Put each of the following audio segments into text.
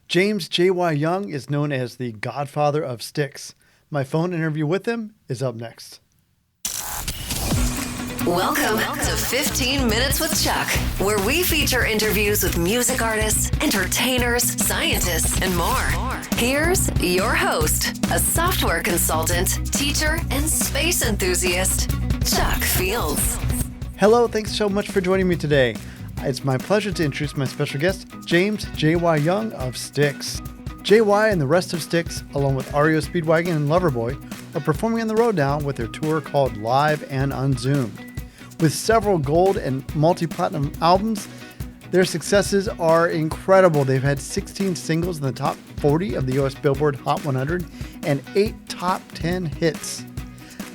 James J.Y. Young is known as the Godfather of Styx. My phone interview with him is up next. Welcome to 15 Minutes with Chuck, where we feature interviews with music artists, entertainers, scientists, and more. Here's your host, a software consultant, teacher, and space enthusiast, Chuck Fields. Hello, thanks so much for joining me today. It's my pleasure to introduce my special guest, James J.Y. Young of Styx. J.Y. and the rest of Styx, along with REO Speedwagon and Loverboy, are performing on the road now with their tour called Live and Unzoomed. With several gold and multi-platinum albums, their successes are incredible. They've had 16 singles in the top 40 of the US Billboard Hot 100 and 8 top 10 hits.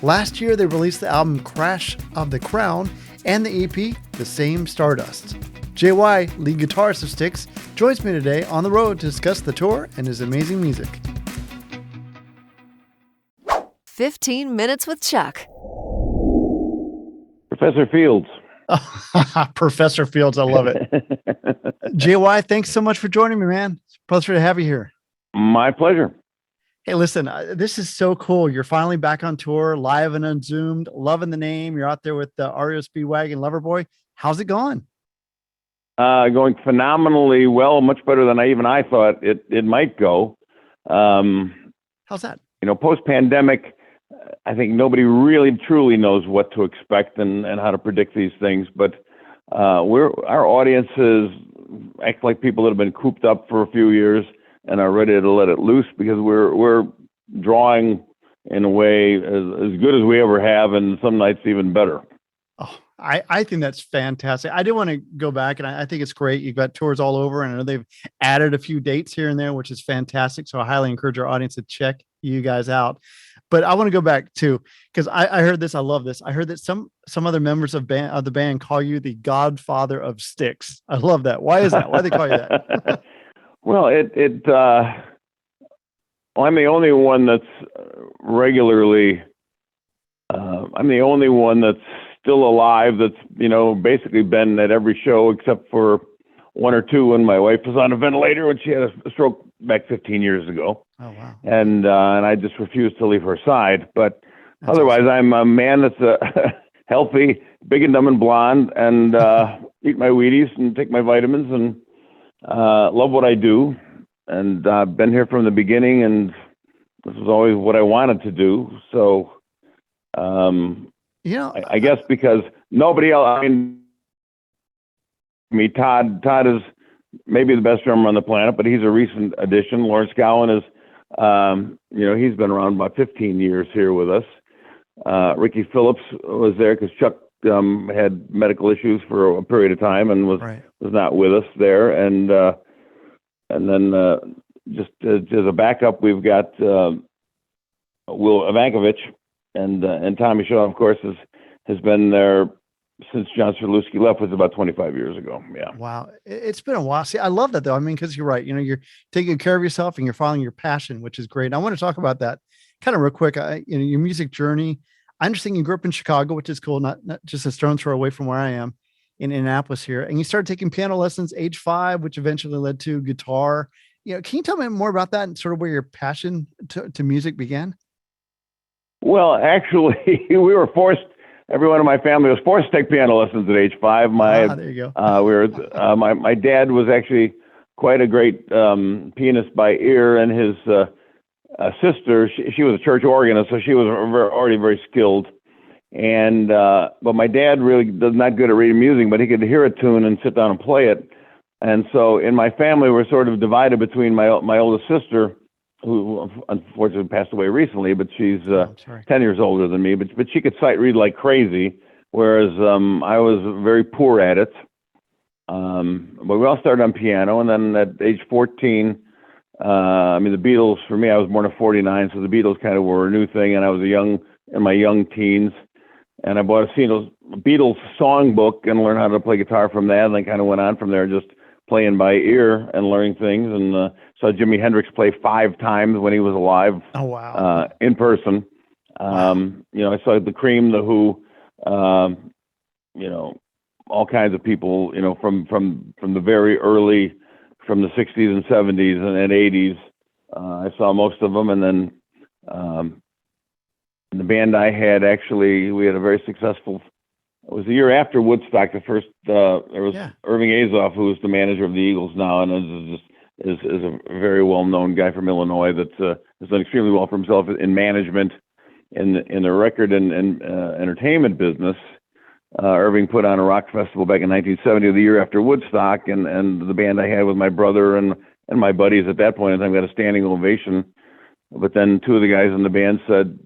Last year, they released the album Crash of the Crown and the EP, The Same Stardust. JY, lead guitarist of Styx, joins me today on the road to discuss the tour and his amazing music. 15 Minutes with Chuck. Professor Fields. Professor Fields, I love it. JY, thanks so much for joining me, man. It's a pleasure to have you here. My pleasure. Hey, listen, this is so cool. You're finally back on tour, live and unzoomed, loving the name. You're out there with the REO Speedwagon and Loverboy. How's it going? Going phenomenally well, much better than I thought it might go. How's that? Post-pandemic, I think nobody really truly knows what to expect and how to predict these things. But our audiences act like people that have been cooped up for a few years and are ready to let it loose, because we're drawing in a way as good as we ever have, and some nights even better. Oh, I think that's fantastic. I do want to go back, and I think it's great. You've got tours all over, and I know they've added a few dates here and there, which is fantastic. So I highly encourage our audience to check you guys out. But I want to go back too, because I heard this. I love this. I heard that some other members of the band call you the Godfather of Styx. I love that. Why is that? Why do they call you that? Well, I'm the only one that's regularly. I'm the only one that's still alive. That's basically been at every show except for one or two when my wife was on a ventilator when she had a stroke back 15 years ago. Oh wow! And I just refused to leave her side. But That's otherwise, awesome. I'm a man that's healthy, big and dumb and blonde, and eat my Wheaties and take my vitamins and love what I do. And I've been here from the beginning, and this was always what I wanted to do. So, I guess because nobody else. Todd is maybe the best drummer on the planet, but he's a recent addition. Lawrence Gowan is, he's been around about 15 years here with us. Ricky Phillips was there because Chuck had medical issues for a period of time and was not with us there. And then just as a backup, we've got Will Ivankovich, and Tommy Shaw, of course, has been there since John Serluski left, was about 25 years ago. Yeah. Wow. It's been a while. See, I love that though. I mean, because you're right. You're taking care of yourself and you're following your passion, which is great. I want to talk about that kind of real quick. Your music journey. I understand you grew up in Chicago, which is cool. Not just a stone's throw away from where I am in Annapolis here. And you started taking piano lessons age 5, which eventually led to guitar. Can you tell me more about that and sort of where your passion to music began? Well, actually, we were forced. Everyone in my family was forced to take piano lessons at age 5. There you go. My dad was actually quite a great pianist by ear, and his sister, she was a church organist, so she was already very skilled. And but my dad really was not good at reading music, but he could hear a tune and sit down and play it. And so in my family, we're sort of divided between my oldest sister, who unfortunately passed away recently, but she's 10 years older than me, but she could sight read like crazy, whereas I was very poor at it. But we all started on piano, and then at age 14, the Beatles, for me, I was born in 49, so the Beatles kind of were a new thing, and I was in my young teens, and I bought a Beatles songbook and learned how to play guitar from that, and then kind of went on from there, just playing by ear and learning things, and saw Jimi Hendrix play 5 times when he was alive. Oh wow! In person. I saw the Cream, the Who, all kinds of people, from the very early from the 60s and 70s and 80s. I saw most of them, and then the band I had, actually, we had a very successful. It was the year after Woodstock. The first there was Irving Azoff, who is the manager of the Eagles now, and is a very well-known guy from Illinois that has done extremely well for himself in management in the record and entertainment business. Irving put on a rock festival back in 1970, the year after Woodstock, and the band I had with my brother and my buddies at that point in time got a standing ovation. But then two of the guys in the band said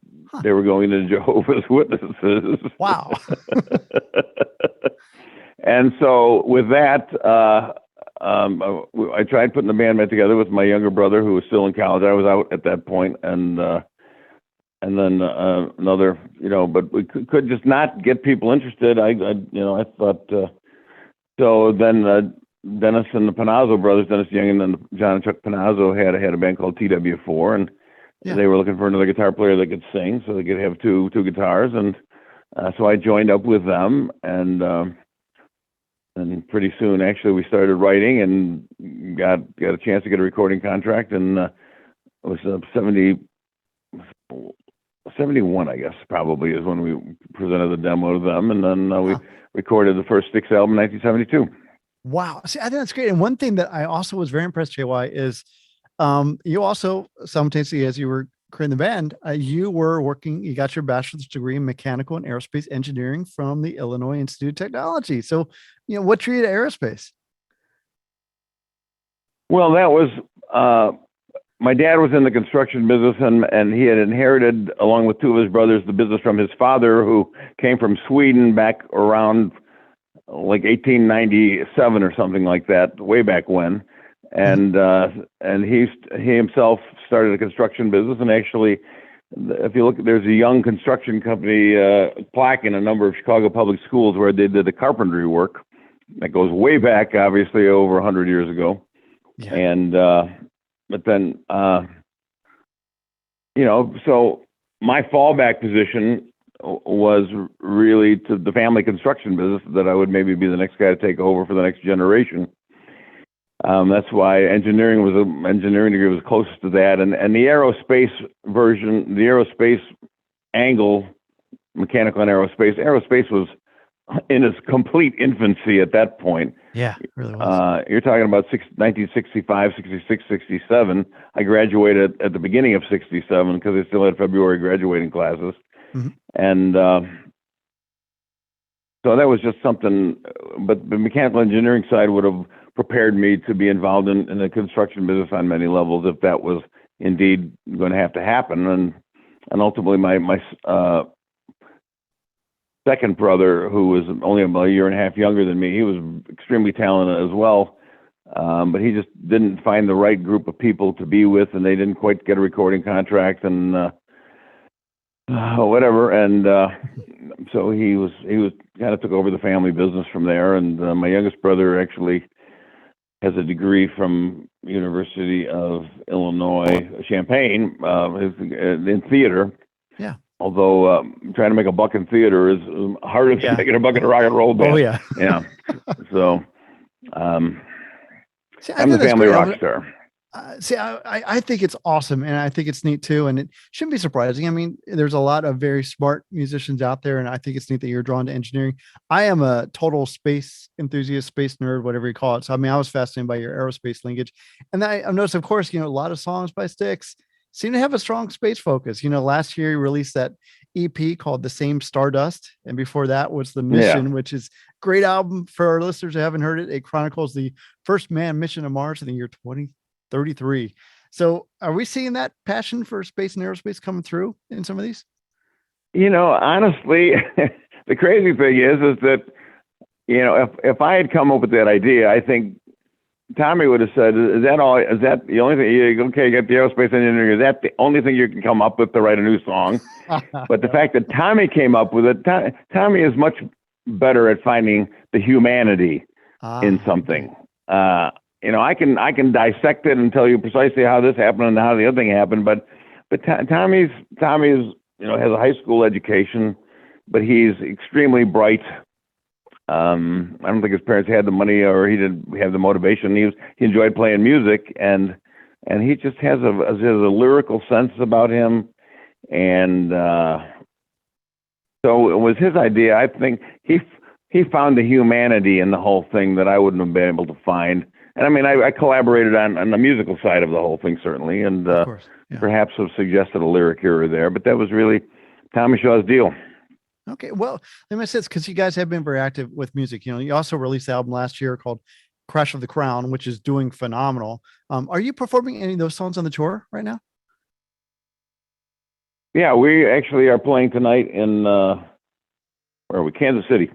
they were going to Jehovah's Witnesses. Wow. And so with that, I tried putting the band back together with my younger brother, who was still in college. I was out at that point, and then another, but we could just not get people interested. I thought. So then Dennis and the Panazzo brothers, Dennis Young and then John and Chuck Panazzo had a band called TW4, and they were looking for another guitar player that could sing, so they could have two guitars, and so I joined up with them, and pretty soon, actually, we started writing and got a chance to get a recording contract, and it was 71, I guess, probably, is when we presented the demo to them, and then we recorded the first Styx album in 1972. Wow. See, I think that's great. And one thing that I also was very impressed, JY, is you also, simultaneously, as you were creating the band, you got your bachelor's degree in mechanical and aerospace engineering from the Illinois Institute of Technology. So, what drew you to aerospace? Well, that was, my dad was in the construction business, and he had inherited, along with two of his brothers, the business from his father, who came from Sweden back around like 1897 or something like that, way back when. And he himself started a construction business, and actually, if you look, there's a young construction company plaque in a number of Chicago public schools where they did the carpentry work. That goes way back, obviously, over 100 years ago. Yeah. And but then, so my fallback position was really to the family construction business, that I would maybe be the next guy to take over for the next generation. That's why engineering degree was closest to that, and the aerospace version, the aerospace angle, mechanical and aerospace was in its complete infancy at that point. Yeah, it really was. You're talking about 1965, 66, 67. I graduated at the beginning of 67 because I still had February graduating classes. Mm-hmm. And so that was just something, but the mechanical engineering side would have prepared me to be involved in the construction business on many levels if that was indeed going to have to happen. And ultimately my second brother, who was only about a year and a half younger than me, he was extremely talented as well. But he just didn't find the right group of people to be with, and they didn't quite get a recording contract and whatever. And so he was kind of took over the family business from there. And my youngest brother actually has a degree from University of Illinois, Champaign, in theater. Yeah. Although trying to make a buck in theater is harder than making a buck in a rock and roll band. Oh, yeah. Yeah. So I'm the family rock star. I think it's awesome, and I think it's neat too, and it shouldn't be surprising. I mean, there's a lot of very smart musicians out there, and I think it's neat that you're drawn to engineering. I am a total space enthusiast, space nerd, whatever you call it. So, I mean, I was fascinated by your aerospace linkage, and I've noticed, of course, a lot of songs by Styx seem to have a strong space focus. Last year you released that EP called The Same Stardust, and before that was The Mission, which is a great album for our listeners who haven't heard it. It chronicles the first manned mission to Mars in the year 2033. So are we seeing that passion for space and aerospace coming through in some of these? Honestly, the crazy thing is that, if I had come up with that idea, I think Tommy would have said, is that the only thing, you get the aerospace engineering, is that the only thing you can come up with to write a new song? But the fact that Tommy came up with it, Tommy is much better at finding the humanity in something. I can dissect it and tell you precisely how this happened and how the other thing happened, but Tommy's has a high school education, but he's extremely bright. I don't think his parents had the money, or he didn't have the motivation. He enjoyed playing music, and he just has a lyrical sense about him, and so it was his idea. I think he found the humanity in the whole thing that I wouldn't have been able to find. And I mean, I collaborated on the musical side of the whole thing, certainly, and Of course. Yeah. perhaps have suggested a lyric here or there, but that was really Tommy Shaw's deal. Okay. Well, let me say this, because you guys have been very active with music. You know, you also released an album last year called Crash of the Crown, which is doing phenomenal. Are you performing any of those songs on the tour right now? Yeah, we actually are playing tonight in where are we? Kansas City,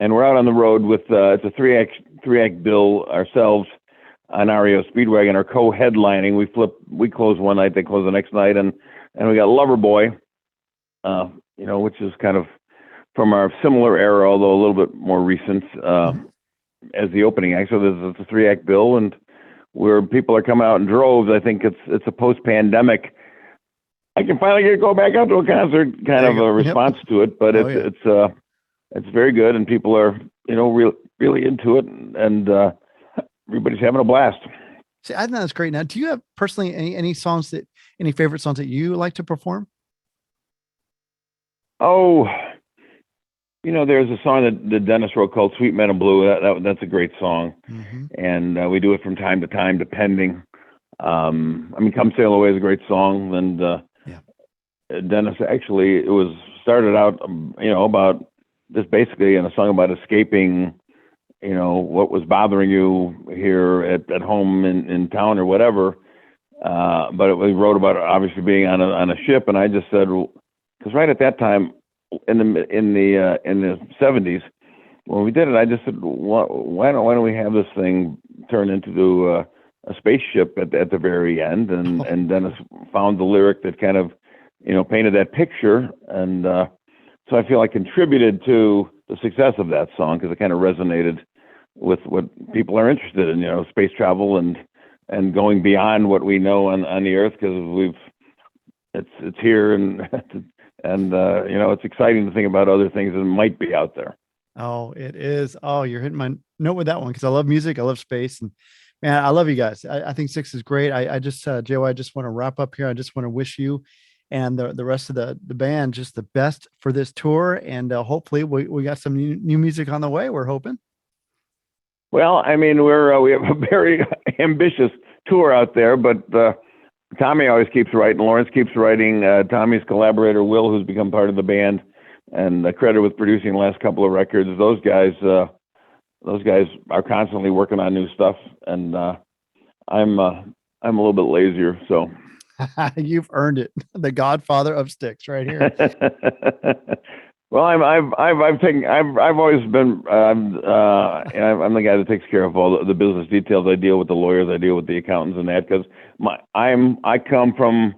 and we're out on the road with it's a three act bill. Ourselves on REO Speedwagon are co-headlining. We close one night, they close the next night, and we got Loverboy, which is kind of from our similar era, although a little bit more recent, as the opening act. So there's a 3-act bill, and where people are coming out in droves. I think it's a post-pandemic, I can finally go back out to a concert kind of a response to it, but it's very good, and people are, really into it, and everybody's having a blast. See, I think that's great. Now, do you have personally any favorite songs that you like to perform? Oh, there's a song that Dennis wrote called "Sweet Men in Blue." That's a great song, and we do it from time to time, depending. "Come Sail Away" is a great song, and Dennis actually, it was started out, about just basically in a song about escaping, what was bothering you here at home in town or whatever. But we wrote about obviously being on a ship, and I just said, because right at that time in the 70s when we did it, I just said, why don't we have this thing turn into a spaceship at the very end? And Dennis found the lyric that kind of painted that picture, and so I feel I contributed to the success of that song because it kind of resonated with what people are interested in, space travel and going beyond what we know on the Earth, because it's here, and it's exciting to think about other things that might be out there. Oh, it is. Oh, you're hitting my note with that one, because I love music, I love space, and man, I love you guys. I think Styx is great. I just JY, I just want to wrap up here. I just want to wish you and the rest of the band just the best for this tour, and hopefully we got some new music on the way, we're hoping. Well, we have a very ambitious tour out there, but Tommy always keeps writing. Lawrence keeps writing. Tommy's collaborator Will, who's become part of the band and credited with producing the last couple of records. Those guys are constantly working on new stuff, and I'm a little bit lazier, so. You've earned it. The Godfather of Styx, right here. Well, I've always been I'm the guy that takes care of all the business details. I deal with the lawyers, I deal with the accountants, and that, because I come from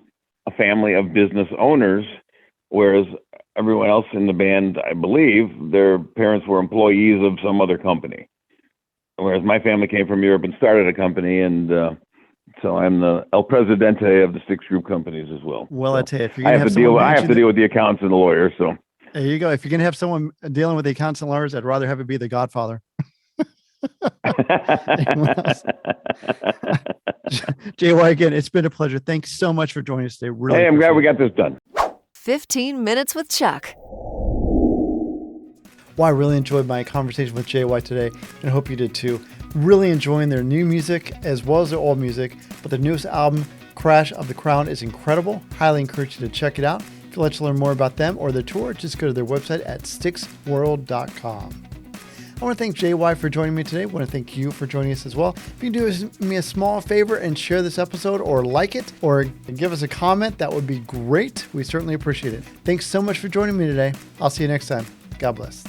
a family of business owners, whereas everyone else in the band, I believe, their parents were employees of some other company. Whereas my family came from Europe and started a company, and so I'm the El Presidente of the Styx Group companies as well. Well, so I tell you, if you're gonna I have to deal with the accountants and the lawyers. So there you go. If you're gonna have someone dealing with the accountants and lawyers, I'd rather have it be the Godfather. JY, again, it's been a pleasure. Thanks so much for joining us today. Really, hey, I'm glad we got this done. 15 Minutes with Chuck. Well, I really enjoyed my conversation with JY today, and I hope you did too. Really enjoying their new music as well as their old music, but their newest album, Crash of the Crown, is incredible. Highly encourage you to check it out. If you'd like to learn more about them or their tour, just go to their website at styxworld.com. I want to thank JY for joining me today. I want to thank you for joining us as well. If you can do me a small favor and share this episode, or like it, or give us a comment, that would be great. We certainly appreciate it. Thanks so much for joining me today. I'll see you next time. God bless.